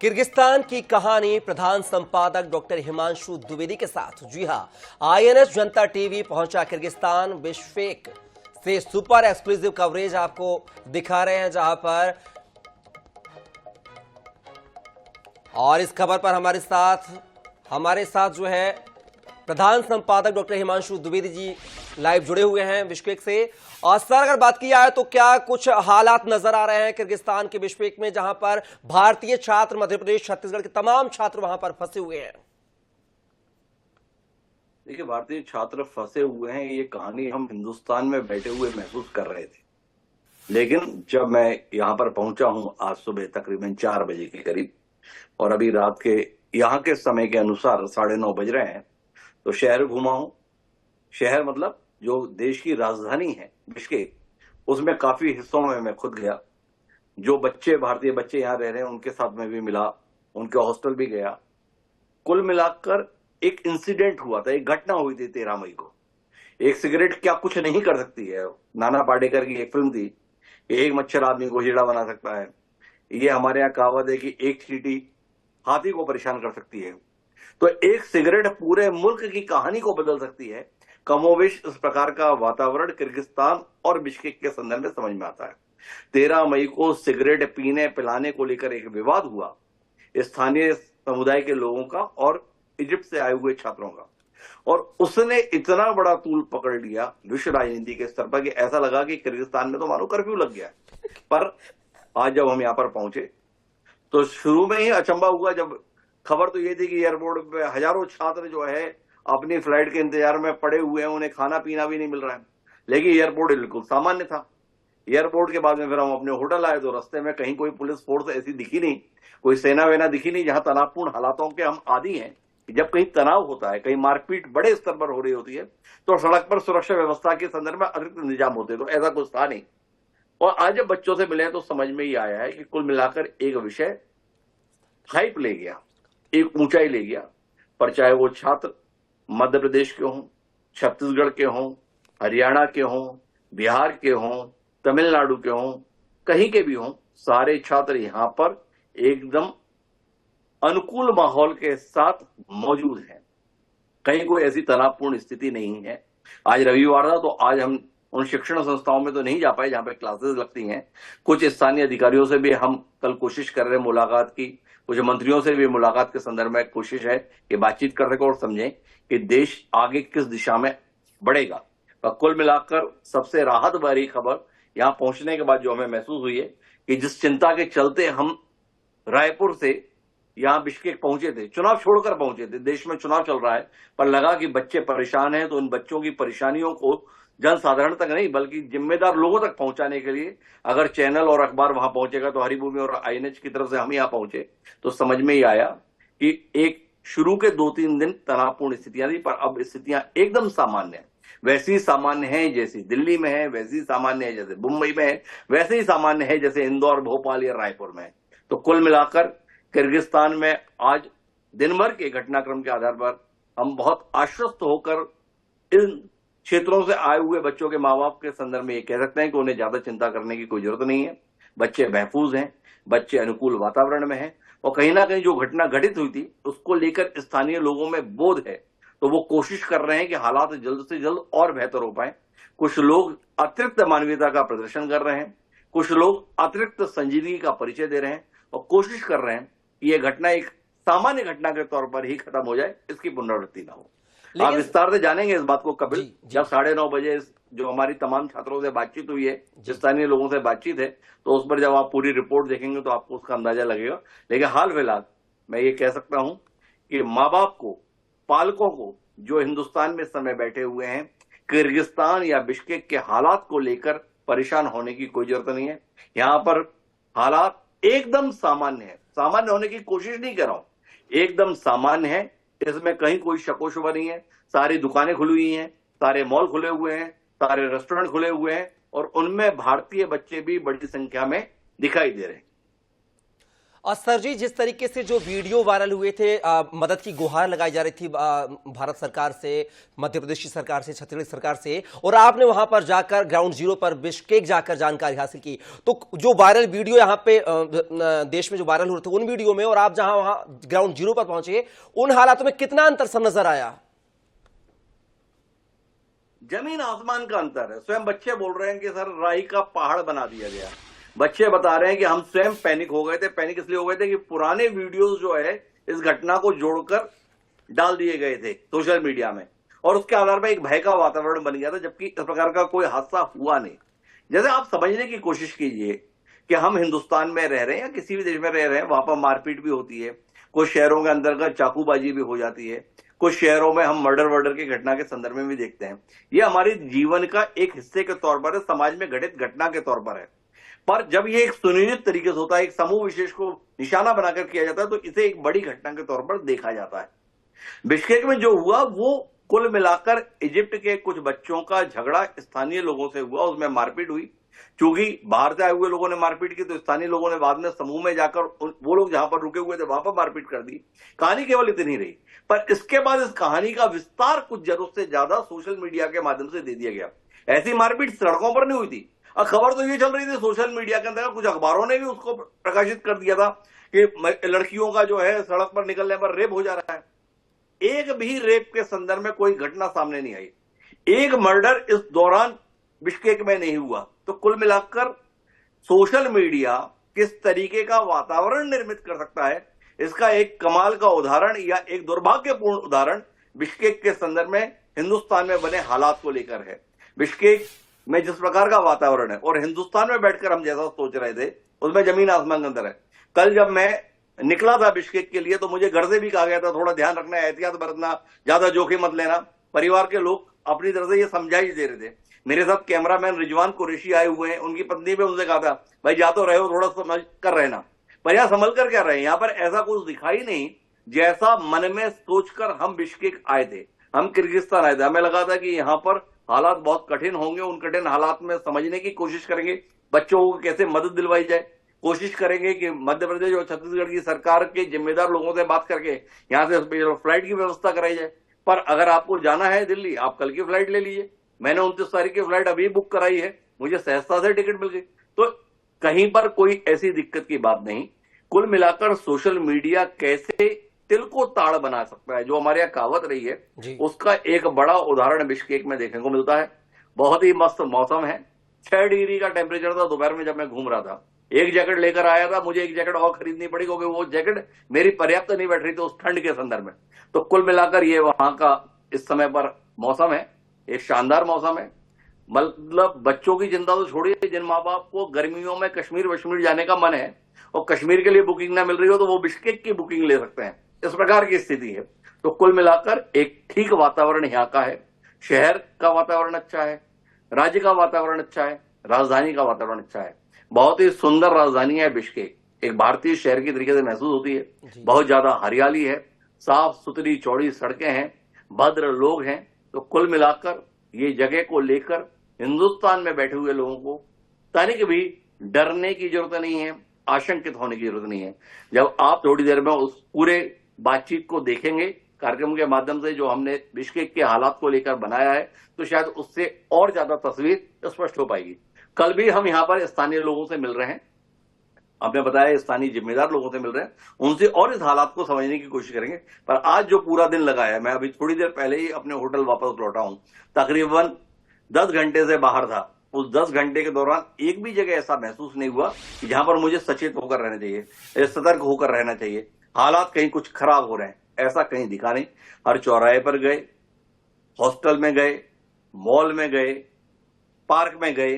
Kyrgyzstan की कहानी प्रधान संपादक डॉक्टर हिमांशु द्विवेदी के साथ। जी हां, आईएनएस जनता टीवी पहुंचा किर्गिस्तान। बिश्केक से सुपर एक्सक्लूसिव कवरेज आपको दिखा रहे हैं, जहां पर और इस खबर पर हमारे साथ जो है प्रधान संपादक डॉक्टर हिमांशु द्विवेदी जी लाइव जुड़े हुए हैं बिश्केक से। और सर, अगर बात की जाए तो क्या कुछ हालात नजर आ रहे हैं किर्गिस्तान के बिश्केक में, जहां पर भारतीय छात्र, मध्य प्रदेश, छत्तीसगढ़ के तमाम छात्र वहां पर फंसे हुए हैं? देखिए, भारतीय छात्र फंसे हुए हैं, ये कहानी हम हिंदुस्तान में बैठे हुए महसूस कर रहे थे। लेकिन जब मैं यहाँ पर पहुंचा हूं आज सुबह तकरीबन 4 बजे के करीब, और अभी रात के यहाँ के समय के अनुसार 9:30 बज रहे हैं, तो शहर घूमा हूं। शहर मतलब जो देश की राजधानी है बिश्केक, उसमें काफी हिस्सों में मैं खुद गया। जो भारतीय बच्चे यहाँ रह रहे हैं उनके साथ में भी मिला, उनके हॉस्टल भी गया। कुल मिलाकर एक इंसिडेंट हुआ था, एक घटना हुई थी 13 मई को। एक सिगरेट क्या कुछ नहीं कर सकती है। नाना पाटेकर की एक फिल्म थी, एक मच्छर आदमी को हीरा बना सकता है। ये हमारे यहाँ कहावत है कि एक चींटी हाथी को परेशान कर सकती है। तो एक सिगरेट पूरे मुल्क की कहानी को बदल सकती है। कमोवेश इस प्रकार का वातावरण किर्गिस्तान और बिश्केक के संदर्भ में समझ में आता है। 13 मई को सिगरेट पीने पिलाने को लेकर एक विवाद हुआ स्थानीय समुदाय के लोगों का और इजिप्ट से आए हुए छात्रों का, और उसने इतना बड़ा तूल पकड़ लिया विश्व राजनीति के स्तर पर कि ऐसा लगा कि किर्गिस्तान में तो मानो कर्फ्यू लग गया। पर आज जब हम यहाँ पर पहुंचे तो शुरू में ही अचंभा हुआ। जब खबर तो ये थी कि एयरपोर्ट पे हजारों छात्र जो है अपनी फ्लाइट के इंतजार में पड़े हुए हैं, उन्हें खाना पीना भी नहीं मिल रहा है। लेकिन एयरपोर्ट बिल्कुल सामान्य था। एयरपोर्ट के बाद में फिर हम अपने होटल आए तो रास्ते में कहीं कोई पुलिस फोर्स ऐसी दिखी नहीं, कोई सेना वेना दिखी नहीं। जहां तनावपूर्ण हालातों के हम आदी हैं, जब कहीं तनाव होता है, कहीं मारपीट बड़े स्तर पर हो रही होती है, तो सड़क पर सुरक्षा व्यवस्था के संदर्भ में अतिरिक्त इंतजाम होते हैं। तो ऐसा कुछ था नहीं। और आज जब बच्चों से मिले तो समझ में ही आया है कि कुल मिलाकर एक विषय हाइप ले गया, एक ऊंचाई ले गया। पर चाहे वो छात्र मध्य प्रदेश के हों, छत्तीसगढ़ के हों, हरियाणा के हों, बिहार के हों, तमिलनाडु के हों, कहीं के भी हों, सारे छात्र यहाँ पर एकदम अनुकूल माहौल के साथ मौजूद हैं। कहीं कोई ऐसी तनावपूर्ण स्थिति नहीं है। आज रविवार था तो आज हम उन शिक्षण संस्थाओं में तो नहीं जा पाए जहां पे क्लासेस लगती हैं। कुछ स्थानीय अधिकारियों से भी हम कल कोशिश कर रहे हैं मुलाकात की, कुछ मंत्रियों से भी मुलाकात के संदर्भ में कोशिश है कि बातचीत कर सके और समझें कि देश आगे किस दिशा में बढ़ेगा। पर कुल मिलाकर सबसे राहत भरी खबर यहाँ पहुंचने के बाद जो हमें महसूस हुई है कि जिस चिंता के चलते हम रायपुर से यहाँ बिश्केक पहुंचे थे, चुनाव छोड़कर पहुंचे थे, देश में चुनाव चल रहा है, पर लगा कि बच्चे परेशान हैं, तो उन बच्चों की परेशानियों को जनसाधारण तक नहीं बल्कि जिम्मेदार लोगों तक पहुंचाने के लिए अगर चैनल और अखबार वहां पहुंचेगा, तो हरिभूमि और आईएनएच की तरफ से हम यहाँ पहुंचे तो समझ में ही आया कि एक शुरू के 2-3 दिन तनावपूर्ण स्थितियां थी, पर अब स्थितियां एकदम सामान्य है। वैसी सामान्य है जैसी दिल्ली में है, वैसी सामान्य है जैसे मुंबई में है, वैसे ही सामान्य है जैसे इंदौर, भोपाल या रायपुर में है। तो कुल मिलाकर किर्गिस्तान में आज दिन भर के घटनाक्रम के आधार पर हम बहुत आश्वस्त होकर इन क्षेत्रों से आए हुए बच्चों के माँ बाप के संदर्भ में ये कह सकते हैं कि उन्हें ज्यादा चिंता करने की कोई जरूरत नहीं है। बच्चे महफूज हैं, बच्चे अनुकूल वातावरण में हैं, और कहीं ना कहीं जो घटना घटित हुई थी उसको लेकर स्थानीय लोगों में बोध है, तो वो कोशिश कर रहे हैं कि हालात जल्द से जल्द और बेहतर हो पाए। कुछ लोग अतिरिक्त मानवीयता का प्रदर्शन कर रहे हैं, कुछ लोग अतिरिक्त संजीदगी का परिचय दे रहे हैं और कोशिश कर रहे हैं कि यह घटना एक सामान्य घटना के तौर पर ही खत्म हो जाए, इसकी पुनरावृत्ति ना हो। आप विस्तार से जानेंगे इस बात को कपिल, जब 9:30 बजे जो हमारी तमाम छात्रों से बातचीत हुई है, स्थानीय लोगों से बातचीत है, तो उस पर जब आप पूरी रिपोर्ट देखेंगे तो आपको उसका अंदाजा लगेगा। लेकिन हाल फिलहाल मैं ये कह सकता हूं कि माँ बाप को, पालकों को जो हिंदुस्तान में इस समय बैठे हुए हैं, किर्गिस्तान या बिश्केक के हालात को लेकर परेशान होने की कोई जरूरत नहीं है। यहाँ पर हालात एकदम सामान्य है। सामान्य होने की कोशिश नहीं कर रहा हूं, एकदम सामान्य है। इसमें कहीं कोई शकोशुबा नहीं है। सारी दुकानें खुली हुई हैं, सारे मॉल खुले हुए हैं, सारे रेस्टोरेंट खुले हुए हैं, और उनमें भारतीय बच्चे भी बड़ी संख्या में दिखाई दे रहे हैं। और सर जी, जिस तरीके से जो वीडियो वायरल हुए थे, मदद की गुहार लगाई जा रही थी भारत सरकार से, मध्य प्रदेश की सरकार से, छत्तीसगढ़ सरकार से, और आपने वहां पर जाकर ग्राउंड जीरो पर बिश्केक जाकर जानकारी हासिल की, तो जो वायरल वीडियो यहां पे देश में जो वायरल हो रहे थे उन वीडियो में, और आप जहां वहां ग्राउंड जीरो पर पहुंचे, उन हालातों में कितना अंतर सब नजर आया? जमीन आसमान का अंतर है। स्वयं बच्चे बोल रहे हैं कि सर राई का पहाड़ बना दिया गया। बच्चे बता रहे हैं कि हम स्वयं पैनिक हो गए थे। पैनिक इसलिए हो गए थे कि पुराने वीडियोस जो है इस घटना को जोड़कर डाल दिए गए थे सोशल मीडिया में, और उसके आधार पर एक भय का वातावरण बन गया था, जबकि इस प्रकार का कोई हादसा हुआ नहीं। जैसे आप समझने की कोशिश कीजिए कि हम हिंदुस्तान में रह रहे हैं या किसी भी देश में रह रहे हैं, वहां पर मारपीट भी होती है, कुछ शहरों के अंतर्गत चाकूबाजी भी हो जाती है, कुछ शहरों में हम मर्डर की घटना के संदर्भ में भी देखते हैं। ये हमारे जीवन का एक हिस्से के तौर पर है, समाज में घटित घटना के तौर पर है। पर जब ये एक सुनियोजित तरीके से होता है, एक समूह विशेष को निशाना बनाकर किया जाता है, तो इसे एक बड़ी घटना के तौर पर देखा जाता है। बिश्केक में जो हुआ वो कुल मिलाकर इजिप्ट के कुछ बच्चों का झगड़ा स्थानीय लोगों से हुआ, उसमें मारपीट हुई। चूंकि बाहर से आए हुए लोगों ने मारपीट की, तो स्थानीय लोगों ने बाद में समूह में जाकर वो लोग जहां पर रुके हुए थे वहां पर मारपीट कर दी। कहानी केवल इतनी रही, पर इसके बाद इस कहानी का विस्तार कुछ जरूरत से ज्यादा सोशल मीडिया के माध्यम से दे दिया गया। ऐसी मारपीट सड़कों पर नहीं हुई थी, और खबर तो ये चल रही थी सोशल मीडिया के अंदर, कुछ अखबारों ने भी उसको प्रकाशित कर दिया था कि लड़कियों का जो है सड़क पर निकलने पर रेप हो जा रहा है। एक भी रेप के संदर्भ में कोई घटना सामने नहीं आई, एक मर्डर इस दौरान बिश्केक में नहीं हुआ। तो कुल मिलाकर सोशल मीडिया किस तरीके का वातावरण निर्मित कर सकता है, इसका एक कमाल का उदाहरण या एक दुर्भाग्यपूर्ण उदाहरण बिश्केक के संदर्भ में हिंदुस्तान में बने हालात को लेकर है। बिश्केक में जिस प्रकार का वातावरण है और हिंदुस्तान में बैठकर हम जैसा सोच रहे थे, उसमें जमीन आसमान का अंतर है। कल जब मैं निकला था बिश्केक के लिए, तो मुझे घर से भी कहा गया था थोड़ा ध्यान रखना, एहतियात बरतना, ज्यादा जोखिम मत लेना। परिवार के लोग अपनी तरफ से ये समझाई दे रहे थे। मेरे साथ कैमरामैन रिजवान कुरैशी आए हुए हैं, उनकी पत्नी भी उनसे कहा था भाई जा तो रहे हो, थोड़ा समझ कर रहना। पर यहां संभल कर क्या रहे, यहां पर ऐसा कुछ दिखाई नहीं जैसा मन में सोचकर हम बिश्केक आए थे। हम किर्गिस्तान आए थे, हमें लगा था कि यहाँ पर हालात बहुत कठिन होंगे, उन कठिन हालात में समझने की कोशिश करेंगे, बच्चों को कैसे मदद दिलवाई जाए, कोशिश करेंगे कि मध्य प्रदेश और छत्तीसगढ़ की सरकार के जिम्मेदार लोगों से बात करके यहाँ से फ्लाइट की व्यवस्था कराई जाए। पर अगर आपको जाना है दिल्ली, आप कल की फ्लाइट ले लीजिए। मैंने 29 तारीख की फ्लाइट अभी बुक कराई है, मुझे सहजता से टिकट मिल गई। तो कहीं पर कोई ऐसी दिक्कत की बात नहीं। कुल मिलाकर सोशल मीडिया कैसे तिल को ताड़ बना सकता है, जो हमारे यहाँ कहावत रही है, उसका एक बड़ा उदाहरण बिश्केक में देखने को मिलता है। बहुत ही मस्त मौसम है, 6 डिग्री का टेम्परेचर था दोपहर में जब मैं घूम रहा था। एक जैकेट लेकर आया था, मुझे एक जैकेट और खरीदनी पड़ी क्योंकि वो जैकेट मेरी पर्याप्त नहीं बैठ रही थी उस ठंड के संदर्भ में। तो कुल मिलाकर ये वहां का इस समय पर मौसम है, एक शानदार मौसम है। मतलब बच्चों की चिंता तो छोड़िए, जिन माँ बाप को गर्मियों में कश्मीर वश्मीर जाने का मन है और कश्मीर के लिए बुकिंग ना मिल रही हो, तो वो बिश्केक की बुकिंग ले सकते हैं। इस प्रकार की स्थिति है। तो कुल मिलाकर एक ठीक वातावरण यहाँ का है। शहर का वातावरण अच्छा है, राज्य का वातावरण अच्छा है, राजधानी का वातावरण अच्छा है। बहुत ही सुंदर राजधानी है बिश्केक, एक भारतीय शहर की तरीके से महसूस होती है। बहुत ज्यादा हरियाली है, साफ सुथरी चौड़ी सड़कें हैं, भद्र लोग हैं। तो कुल मिलाकर ये जगह को लेकर हिंदुस्तान में बैठे हुए लोगों को तनिक भी डरने की जरूरत नहीं है, आशंकित होने की जरूरत नहीं है। जब आप थोड़ी देर में उस पूरे बातचीत को देखेंगे कार्यक्रम के माध्यम से, जो हमने बिश्केक के हालात को लेकर बनाया है, तो शायद उससे और ज्यादा तस्वीर स्पष्ट हो पाएगी। कल भी हम यहाँ पर स्थानीय लोगों से मिल रहे हैं, आपने बताया स्थानीय जिम्मेदार लोगों से मिल रहे हैं, उनसे और इस हालात को समझने की कोशिश करेंगे। पर आज जो पूरा दिन लगा है, मैं अभी थोड़ी देर पहले ही अपने होटल वापस लौटा हूं, तकरीबन 10 घंटे से बाहर था। उस 10 घंटे के दौरान एक भी जगह ऐसा महसूस नहीं हुआ कि जहां पर मुझे सचेत होकर रहना चाहिए, सतर्क होकर रहना चाहिए, हालात कहीं कुछ खराब हो रहे हैं, ऐसा कहीं दिखा नहीं। हर चौराहे पर गए, हॉस्टल में गए, मॉल में गए, पार्क में गए,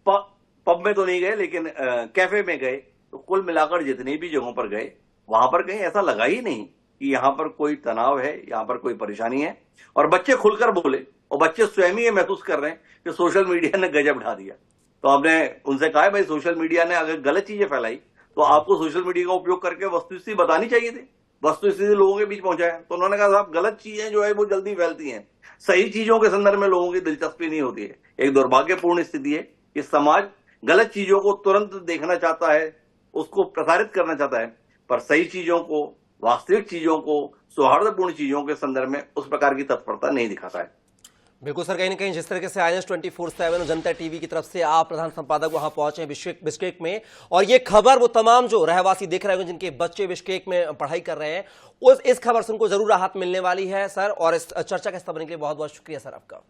पब में तो नहीं गए लेकिन कैफे में गए। तो कुल मिलाकर जितनी भी जगहों पर गए, वहां पर कहीं ऐसा लगा ही नहीं कि यहां पर कोई तनाव है, यहां पर कोई परेशानी है। और बच्चे खुलकर बोले, और बच्चे स्वयं ही ये महसूस कर रहे हैं कि सोशल मीडिया ने गजब ढा दिया। तो हमने उनसे कहा भाई, सोशल मीडिया ने अगर गलत चीजें फैलाई तो आपको सोशल मीडिया का उपयोग करके वस्तुस्थिति बतानी चाहिए थी, वस्तुस्थिति लोगों के बीच पहुंचाया। तो उन्होंने कहा साहब, गलत चीजें जो है वो जल्दी फैलती हैं, सही चीजों के संदर्भ में लोगों की दिलचस्पी नहीं होती है। एक दुर्भाग्यपूर्ण स्थिति है कि समाज गलत चीजों को तुरंत देखना चाहता है, उसको प्रसारित करना चाहता है, पर सही चीजों को, वास्तविक चीजों को, सौहार्दपूर्ण चीजों के संदर्भ में उस प्रकार की तत्परता नहीं दिखाता है। बिल्कुल सर, कहीं ना कहीं जिस तरीके से INS 24/7 और जनता टीवी की तरफ से आप प्रधान संपादक वहां पहुंचे हैं बिश्केक में, और ये खबर वो तमाम जो रहवासी देख रहे होंगे जिनके बच्चे बिश्केक में पढ़ाई कर रहे हैं, इस खबर से उनको जरूर राहत मिलने वाली है सर। और इस चर्चा का हिस्सा बनने के लिए बहुत बहुत शुक्रिया सर आपका।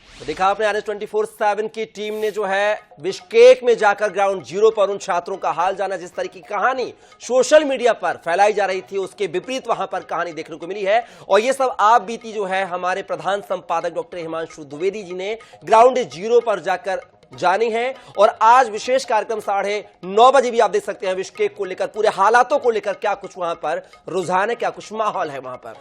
तो देखा आपने, INS 24/7 की टीम ने जो है बिश्केक में जाकर ग्राउंड जीरो पर उन छात्रों का हाल जाना। जिस तरह की कहानी सोशल मीडिया पर फैलाई जा रही थी उसके विपरीत वहां पर कहानी देखने को मिली है। और ये सब आप बीती जो है हमारे प्रधान संपादक डॉक्टर हिमांशु द्विवेदी जी ने ग्राउंड जीरो पर जाकर जानी है। और आज विशेष कार्यक्रम 9:30 बजे भी आप देख सकते हैं बिश्केक को लेकर, पूरे हालातों को लेकर क्या कुछ वहां पर रुझान है, क्या कुछ माहौल है वहां पर।